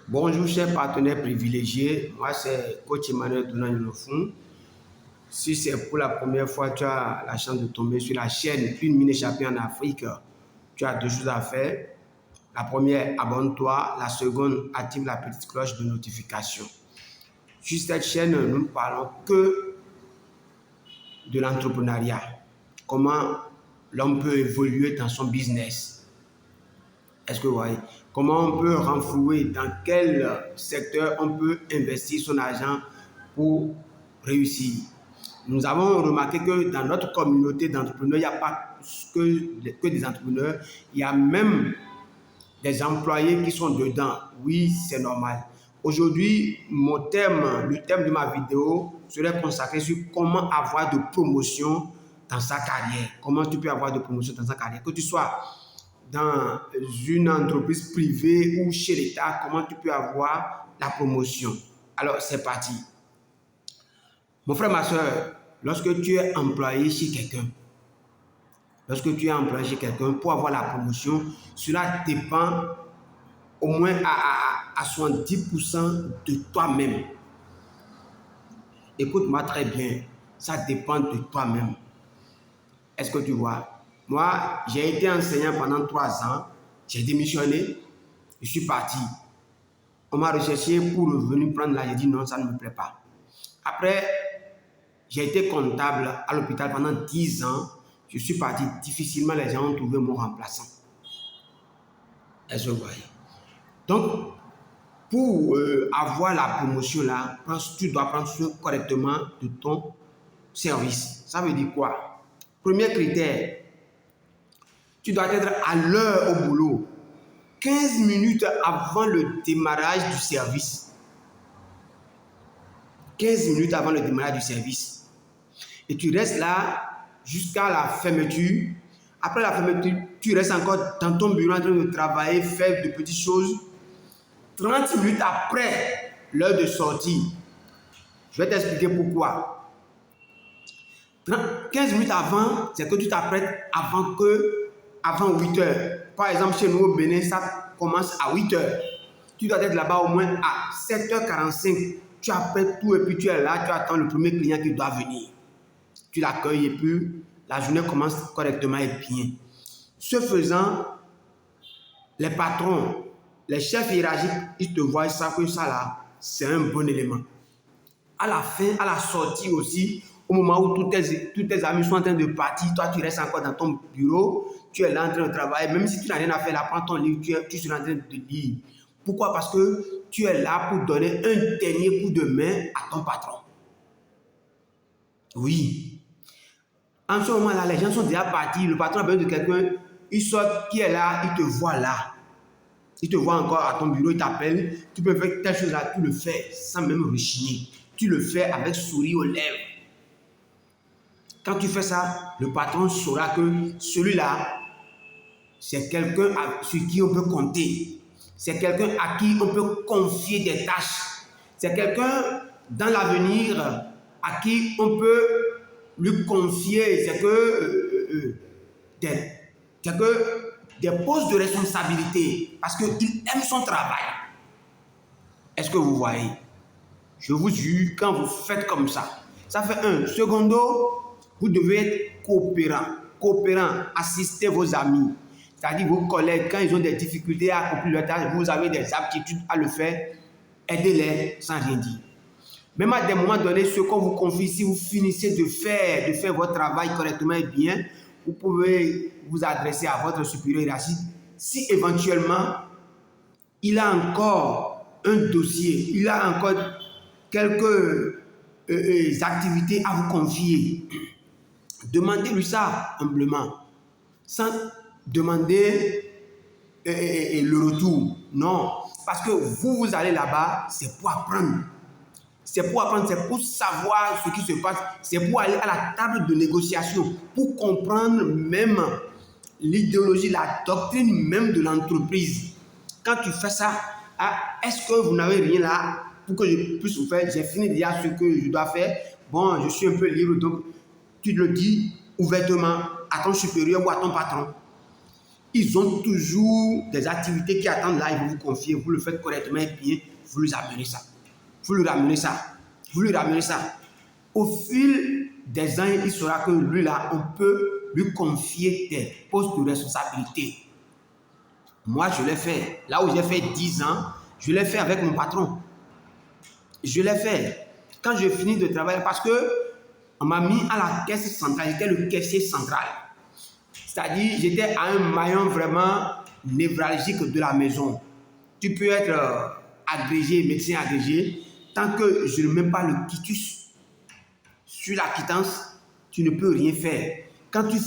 Bonjour chers partenaires privilégiés, moi c'est Coach Emmanuel Donan-Yolofun. Si c'est pour la première fois que tu as la chance de tomber sur la chaîne Une mine échappée en Afrique, tu as deux choses à faire. La première, abonne-toi. La seconde, active la petite cloche de notification. Sur cette chaîne, nous ne parlons que de l'entrepreneuriat. Comment l'homme peut évoluer dans son business. Est-ce que vous voyez? Comment on peut renflouer, dans quel secteur on peut investir son argent pour réussir. Nous avons remarqué que dans notre communauté d'entrepreneurs, il n'y a pas que des entrepreneurs, il y a même des employés qui sont dedans. Oui, c'est normal. Aujourd'hui, le thème de ma vidéo serait consacré sur comment avoir de promotion dans sa carrière. Comment tu peux avoir de promotion dans sa carrière. Que tu sois dans une entreprise privée ou chez l'État, comment tu peux avoir la promotion. Alors, c'est parti. Mon frère, ma soeur, lorsque tu es employé chez quelqu'un, pour avoir la promotion, cela dépend au moins à 70% de toi-même. Écoute-moi très bien, ça dépend de toi-même. Est-ce que tu vois? Moi, j'ai été enseignant pendant 3 ans, j'ai démissionné, je suis parti. On m'a recherché pour revenir prendre là, j'ai dit non, ça ne me plaît pas. Après, j'ai été comptable à l'hôpital pendant 10 ans, je suis parti, difficilement les gens ont trouvé mon remplaçant. Est-ce que vous voyez? Donc, pour avoir la promotion là, tu dois prendre soin correctement de ton service. Ça veut dire quoi? Premier critère, tu dois être à l'heure au boulot, 15 minutes avant le démarrage du service. 15 minutes avant le démarrage du service. Et tu restes là jusqu'à la fermeture. Après la fermeture, tu restes encore dans ton bureau en train de travailler, faire de petites choses. 30 minutes après l'heure de sortie, je vais t'expliquer pourquoi. 15 minutes avant, c'est que tu t'apprêtes avant 8 heures. Par exemple, chez nous au Bénin, ça commence à 8 heures. Tu dois être là-bas au moins à 7h45. Tu apprêtes tout et puis tu es là, tu attends le premier client qui doit venir. Tu l'accueilles et puis la journée commence correctement et bien. Ce faisant, les patrons, les chefs hiérarchiques, ils te voient, ils savent que ça là, c'est un bon élément. À la fin, à la sortie aussi, au moment où tous tes amis sont en train de partir, toi tu restes encore dans ton bureau, tu es là en train de travailler, même si tu n'as rien à faire là, prends ton livre, tu es en train de lire. Pourquoi? Parce que tu es là pour donner un dernier coup de main à ton patron. Oui. En ce moment-là, les gens sont déjà partis, le patron a besoin de quelqu'un, il sort, qui est là, il te voit là. Il te voit encore à ton bureau, il t'appelle, tu peux faire telle chose là, tu le fais sans même rechigner. Tu le fais avec sourire aux lèvres. Quand tu fais ça, le patron saura que celui-là, c'est quelqu'un sur qui on peut compter. C'est quelqu'un à qui on peut confier des tâches. C'est quelqu'un dans l'avenir à qui on peut lui confier des postes de responsabilité parce qu'il aime son travail. Est-ce que vous voyez? Je vous jure, quand vous faites comme ça fait un. Secondo, vous devez être coopérant, assister vos amis, c'est-à-dire vos collègues, quand ils ont des difficultés à accomplir leur tâche, vous avez des aptitudes à le faire, aidez-les sans rien dire. Même à des moments donnés, ce qu'on vous confie, si vous finissez de faire votre travail correctement et bien, vous pouvez vous adresser à votre supérieur hiérarchique. Si éventuellement, il a encore un dossier, il a encore quelques activités à vous confier, demandez-lui ça humblement, sans demander le retour. Non, parce que vous allez là-bas, c'est pour apprendre. C'est pour apprendre, c'est pour savoir ce qui se passe, c'est pour aller à la table de négociation, pour comprendre même l'idéologie, la doctrine même de l'entreprise. Quand tu fais ça, est-ce que vous n'avez rien là pour que je puisse vous faire? J'ai fini déjà ce que je dois faire. Bon, je suis un peu libre, donc tu le dis ouvertement à ton supérieur ou à ton patron. ils ont toujours des activités qui attendent là, ils vont vous confier, vous le faites correctement et bien, vous lui amenez ça. Vous lui ramenez ça. Vous lui ramenez ça. Au fil des ans, il saura que lui là, on peut lui confier des postes de responsabilité. Moi, je l'ai fait. Là où j'ai fait 10 ans, je l'ai fait avec mon patron. Je l'ai fait. Quand je finis de travailler, parce que on m'a mis à la caisse centrale, j'étais le caissier central. C'est-à-dire, j'étais à un maillon vraiment névralgique de la maison. Tu peux être agrégé, médecin agrégé, tant que je ne mets pas le quitus sur la quittance, tu ne peux rien faire. Quand tu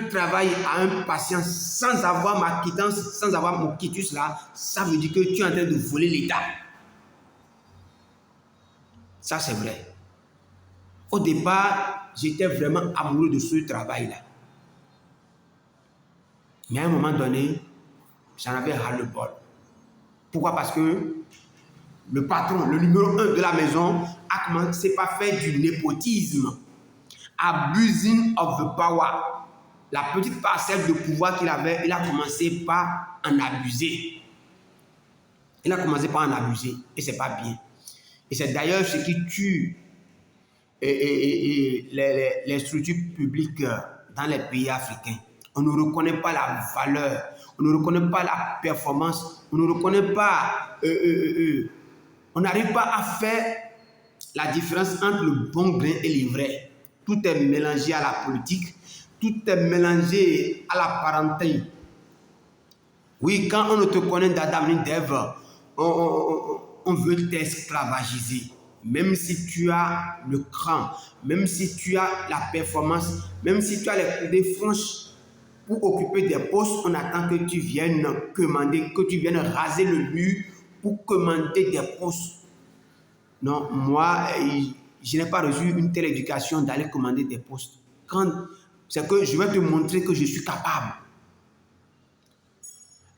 travailles à un patient sans avoir ma quittance, sans avoir mon quitus là, ça veut dire que tu es en train de voler l'État. Ça, c'est vrai. Au départ, j'étais vraiment amoureux de ce travail-là. Mais à un moment donné, j'en avais ras-le-bol. Pourquoi? Parce que le patron, le numéro 1 de la maison, a commencé par faire du népotisme. Abusing of the power. La petite parcelle de pouvoir qu'il avait, il a commencé par en abuser. Il a commencé par en abuser. Et c'est pas bien. Et c'est d'ailleurs ce qui tue les structures publiques dans les pays africains. On ne reconnaît pas la valeur, on ne reconnaît pas la performance, on ne reconnaît pas, on n'arrive pas à faire la différence entre le bon grain et l'ivraie. Tout est mélangé à la politique, tout est mélangé à la parenté. Oui, quand on ne te connaît d'Adam ni d'Ève, on veut t'esclavagiser. Même si tu as le cran, même si tu as la performance, même si tu as les coudes franches pour occuper des postes, on attend que tu viennes commander, que tu viennes raser le mur pour commander des postes. Non, moi, je n'ai pas reçu une telle éducation d'aller commander des postes. C'est que je vais te montrer que je suis capable.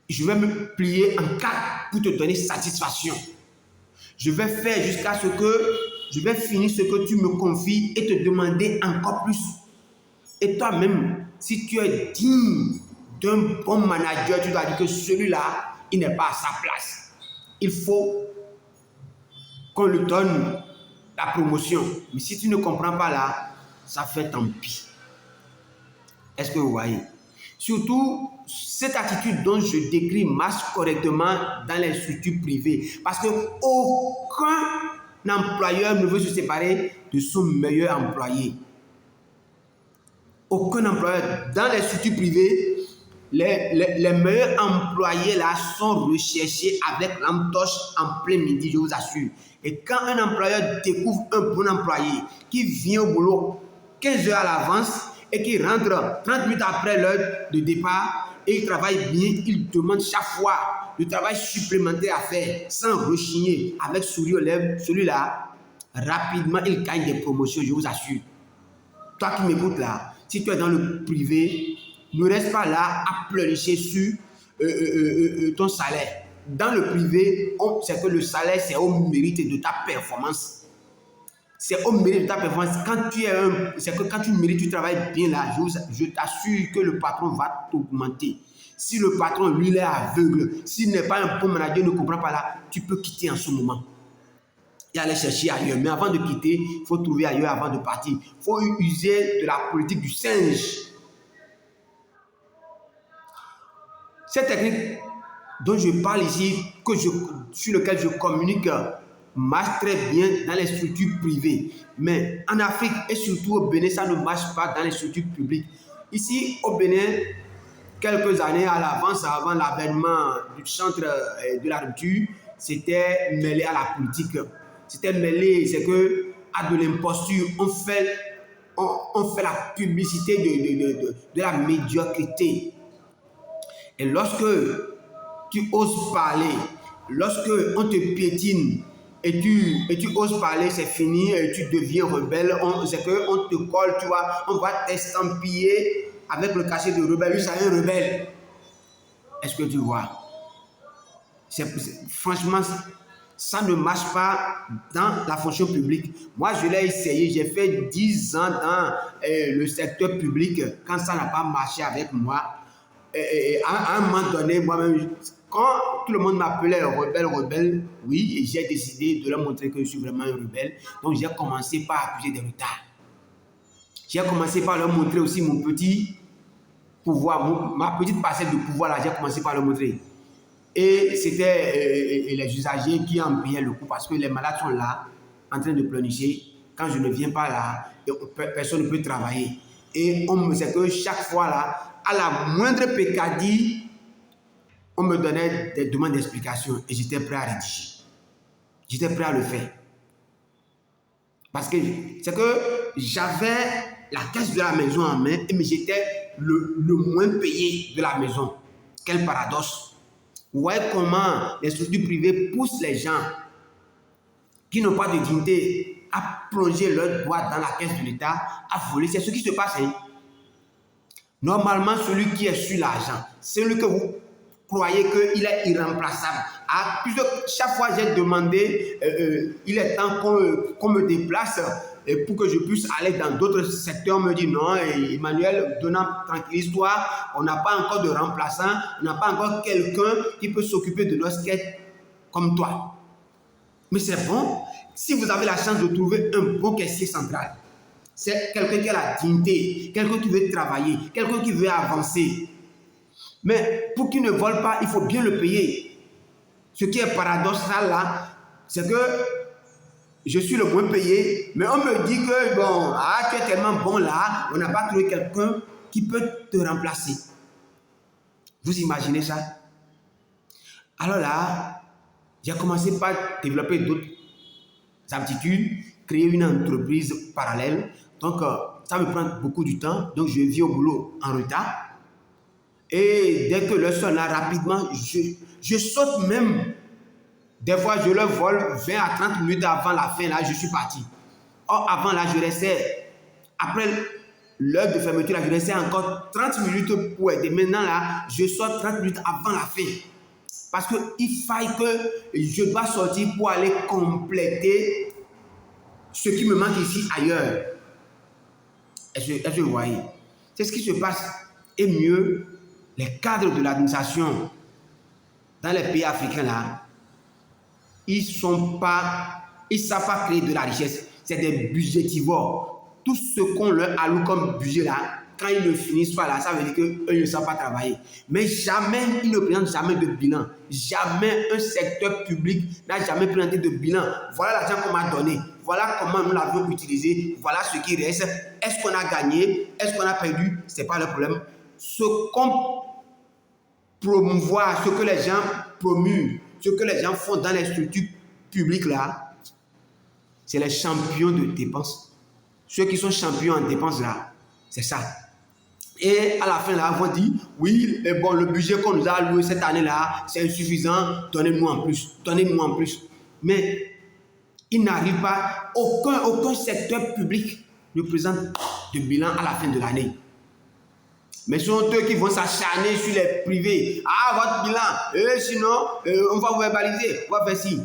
Je vais me plier en quatre pour te donner satisfaction. Je vais faire jusqu'à ce que je vais finir ce que tu me confies et te demander encore plus. Et toi-même, si tu es digne d'un bon manager, tu dois dire que celui-là, il n'est pas à sa place. Il faut qu'on lui donne la promotion. Mais si tu ne comprends pas là, ça fait tant pis. Est-ce que vous voyez? Surtout, cette attitude dont je décris marche correctement dans les structures privées. Parce qu'aucun employeur ne veut se séparer de son meilleur employé. Aucun employeur. Dans les structures privées, les meilleurs employés là sont recherchés avec lampe torche en plein midi, je vous assure. Et quand un employeur découvre un bon employé qui vient au boulot 15 heures à l'avance et qui rentre 30 minutes après l'heure de départ et il travaille bien, il demande chaque fois le travail supplémentaire à faire sans rechigner, avec sourire aux lèvres, celui-là, rapidement, il gagne des promotions, je vous assure. Toi qui m'écoutes là, si tu es dans le privé, ne reste pas là à pleurnicher sur ton salaire. Dans le privé, c'est que le salaire, c'est au mérite de ta performance. C'est au mérite de ta performance. C'est que quand tu mérites, tu travailles bien là, je t'assure que le patron va t'augmenter. Si le patron, lui, il est aveugle, s'il n'est pas un bon manager, ne comprend pas là, tu peux quitter en ce moment. Et aller chercher ailleurs. Mais avant de quitter, il faut trouver ailleurs avant de partir. Il faut user de la politique du singe. Cette technique dont je parle ici, sur laquelle je communique, marche très bien dans les structures privées. Mais en Afrique et surtout au Bénin, ça ne marche pas dans les structures publiques. Ici, au Bénin, quelques années à l'avance, avant l'avènement du centre de la rupture, c'était mêlé à la politique. C'était mêlé, c'est que à de l'imposture, on fait la publicité de la médiocrité. Et lorsque tu oses parler, lorsque on te piétine et tu oses parler, c'est fini, et tu deviens rebelle, c'est qu'on te colle, tu vois, on va t'estampiller avec le cachet de rebelle, lui c'est un rebelle. Est-ce que tu vois? Franchement, Ça ne marche pas dans la fonction publique. Moi, je l'ai essayé. J'ai fait 10 ans dans le secteur public. Quand ça n'a pas marché avec moi, à un moment donné, moi-même, quand tout le monde m'appelait rebelle, oui, et j'ai décidé de leur montrer que je suis vraiment un rebelle. Donc, j'ai commencé par accuser des retards. J'ai commencé par leur montrer aussi mon petit pouvoir, ma petite parcelle de pouvoir là, j'ai commencé par leur montrer. Et c'était les usagers qui en payaient le coup parce que les malades sont là, en train de pleurnicher. Quand je ne viens pas là, personne ne peut travailler. Et c'est que chaque fois là, à la moindre pécadille, on me donnait des demandes d'explication et j'étais prêt à rédiger. J'étais prêt à le faire. Parce que c'est que j'avais la caisse de la maison en main, mais j'étais le moins payé de la maison. Quel paradoxe. Vous voyez comment les structures privées poussent les gens qui n'ont pas de dignité à plonger leur doigt dans la caisse de l'État, à voler. C'est ce qui se passe. Hein? Normalement, celui qui est sur l'argent, celui que vous croyez qu'il est irremplaçable. Chaque fois, j'ai demandé, il est temps qu'on me déplace pour que je puisse aller dans d'autres secteurs. On me dit non, Emmanuel, tranquillise-toi, on n'a pas encore de remplaçant, on n'a pas encore quelqu'un qui peut s'occuper de nos quêtes comme toi. Mais c'est bon, si vous avez la chance de trouver un bon caissier central, c'est quelqu'un qui a la dignité, quelqu'un qui veut travailler, quelqu'un qui veut avancer. Mais pour qu'il ne vole pas, il faut bien le payer. Ce qui est paradoxal là, c'est que je suis le moins payé, mais on me dit que bon, tu es tellement bon là, on n'a pas trouvé quelqu'un qui peut te remplacer. Vous imaginez ça? Alors là, j'ai commencé par développer d'autres aptitudes, créer une entreprise parallèle. Donc, ça me prend beaucoup de temps. Donc, je vis au boulot en retard. Et dès que le son là, rapidement, je saute même. Des fois, je le vole 20 à 30 minutes avant la fin, là, je suis parti. Or, avant, là, je restais, après l'heure de fermeture, là, je restais encore 30 minutes pour aider. Maintenant, là, je sors 30 minutes avant la fin. Parce qu'il faille que je dois sortir pour aller compléter ce qui me manque ici ailleurs. Est-ce que vous voyez? C'est ce qui se passe. Et mieux, les cadres de l'administration dans les pays africains là, ils savent pas créer de la richesse. C'est des budgétivores. Tout ce qu'on leur alloue comme budget là, quand ils ne finissent pas là, ça veut dire qu'eux ne savent pas travailler. Mais jamais, ils ne présentent jamais de bilan. Jamais un secteur public n'a jamais présenté de bilan. Voilà l'argent qu'on m'a donné. Voilà comment nous l'avons utilisé. Voilà ce qui reste. Est-ce qu'on a gagné? Est-ce qu'on a perdu? Ce n'est pas le problème. Ce qu'on promouvoit, ce que les gens promuent, ce que les gens font dans les structures publiques là, c'est les champions de dépenses. Ceux qui sont champions en dépenses là, c'est ça. Et à la fin là, on va dire, oui, bon, le budget qu'on nous a alloué cette année là, c'est insuffisant, donnez-nous en plus, donnez-nous en plus. Mais il n'arrive pas, aucun secteur public ne présente de bilan à la fin de l'année. Mais ce sont eux qui vont s'acharner sur les privés. Ah, votre bilan, sinon, on va vous verbaliser, on va faire ci.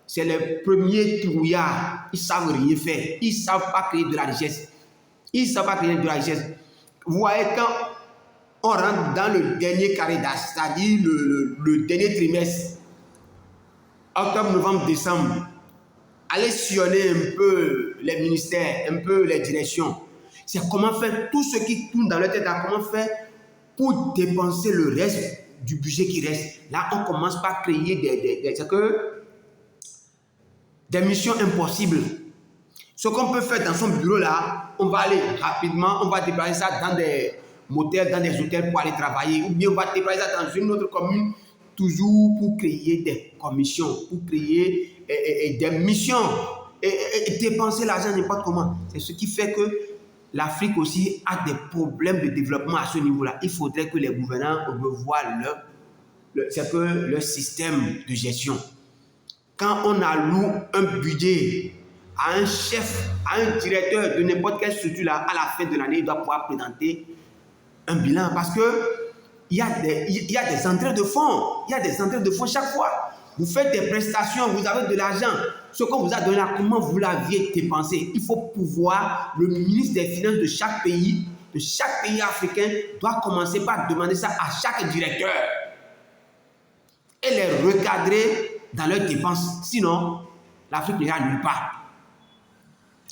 C'est les premiers trouillards. Ils ne savent rien faire. Ils ne savent pas créer de la richesse. Ils ne savent pas créer de la richesse. Vous voyez, quand on rentre dans le dernier carré d'âge, c'est-à-dire le dernier trimestre, octobre, novembre, décembre, allez sillonner un peu les ministères, un peu les directions. C'est comment faire tout ce qui tourne dans leur tête, comment faire pour dépenser le reste du budget qui reste. Là, on commence par créer des missions impossibles. Ce qu'on peut faire dans son bureau là, on va aller rapidement, on va déplacer ça dans des motels, dans des hôtels pour aller travailler, ou bien on va déplacer ça dans une autre commune, toujours pour créer des commissions, pour créer des missions et dépenser l'argent n'importe comment. C'est ce qui fait que l'Afrique aussi a des problèmes de développement à ce niveau-là. Il faudrait que les gouvernants revoient leur système de gestion. Quand on alloue un budget à un chef, à un directeur de n'importe quelle structure, là, à la fin de l'année, il doit pouvoir présenter un bilan parce que il y a des entrées de fonds. Il y a des entrées de fonds chaque fois. Vous faites des prestations, vous avez de l'argent. Ce qu'on vous a donné là, comment vous l'aviez dépensé? Il faut pouvoir, le ministre des Finances de chaque pays africain doit commencer par demander ça à chaque directeur et les recadrer dans leurs dépenses. Sinon, l'Afrique n'ira nulle part.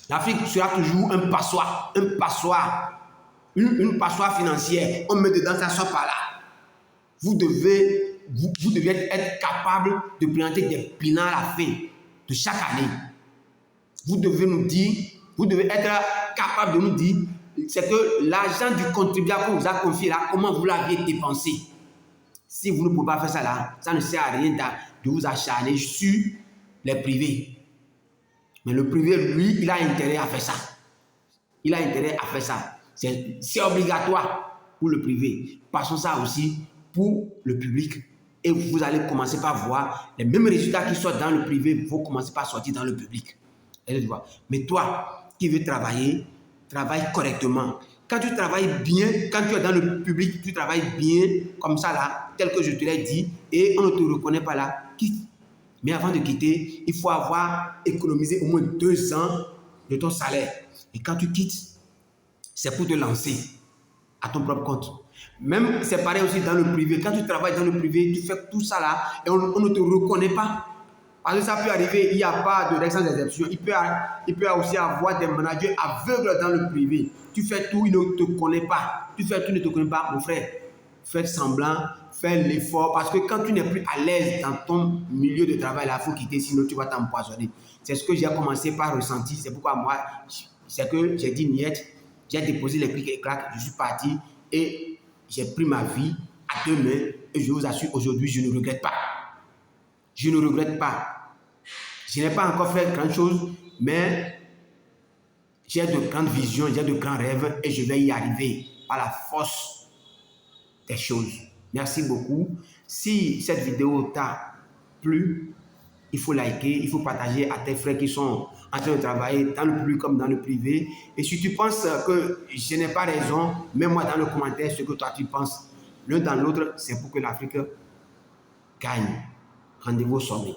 L'Afrique sera toujours un passoire, une passoire financière. On met dedans, ça sort par là. Vous devez être capable de présenter des bilans à la fin de chaque année. Vous devez être capable de nous dire, c'est que l'argent du contribuable qu'on vous a confié là, comment vous l'aviez dépensé. Si vous ne pouvez pas faire ça là, ça ne sert à rien de vous acharner sur les privés. Mais le privé, lui, il a intérêt à faire ça. Il a intérêt à faire ça. C'est obligatoire pour le privé. Passons ça aussi pour le public. Et vous allez commencer par voir les mêmes résultats qui sortent dans le privé, vont commencer par sortir dans le public. Mais toi, qui veux travailler, travaille correctement. Quand tu travailles bien, quand tu es dans le public, tu travailles bien, comme ça là, tel que je te l'ai dit, et on ne te reconnaît pas là, quitte. Mais avant de quitter, il faut avoir économisé au moins 2 ans de ton salaire. Et quand tu quittes, c'est pour te lancer à ton propre compte. Même c'est pareil aussi dans le privé. Quand tu travailles dans le privé, tu fais tout ça là et on ne te reconnaît pas. Parce que ça peut arriver, il n'y a pas de règle sans exception. Il peut aussi avoir des managers aveugles dans le privé. Tu fais tout, ils ne te connaissent pas. Tu fais tout, ils ne te connaissent pas, mon frère. Fais semblant, fais l'effort. Parce que quand tu n'es plus à l'aise dans ton milieu de travail, il faut quitter, sinon tu vas t'empoisonner. C'est ce que j'ai commencé par ressentir. C'est pourquoi moi, c'est que j'ai dit niet, j'ai déposé les clics et claques, je suis parti et j'ai pris ma vie à 2 mains. Et je vous assure, aujourd'hui, je ne regrette pas. Je ne regrette pas. Je n'ai pas encore fait grand chose, mais j'ai de grandes visions, j'ai de grands rêves et je vais y arriver par la force des choses. Merci beaucoup. Si cette vidéo t'a plu, il faut liker, il faut partager à tes frères qui sont en train de travailler dans le public comme dans le privé. Et si tu penses que je n'ai pas raison, mets-moi dans le commentaire ce que toi tu penses. L'un dans l'autre, c'est pour que l'Afrique gagne. Rendez-vous au sommet.